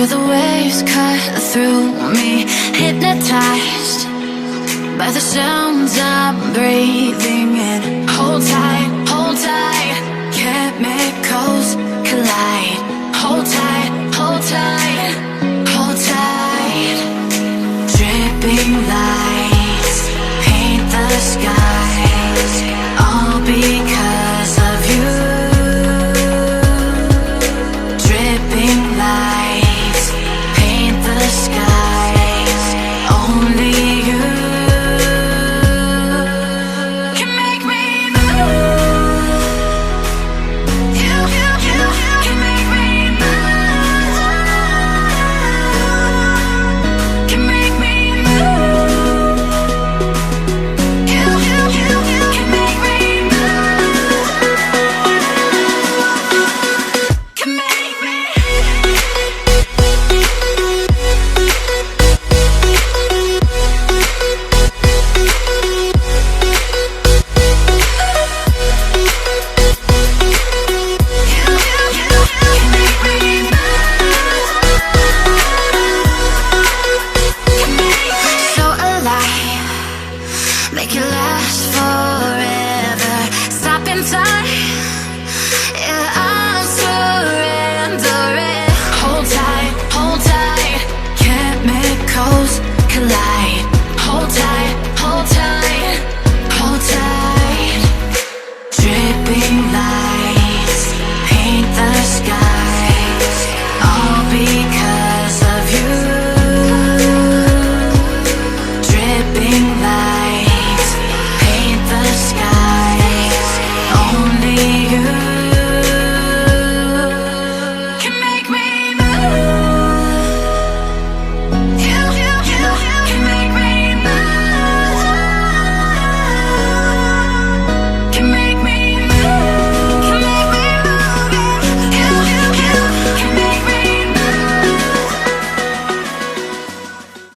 the waves cut through me, hypnotized by the sounds I'm breathing in. Hold tight, chemicals collide. Hold tight, hold tight, hold tight. Dripping lights paint the skies, all because of you. Dripping lights paint the skies, only you can make me move. You can make me move. Can make me move. You can make me move. Can make me. So alive, make it last forever. Stop in time, yeah, I'm surrendering. Hold tight, chemicals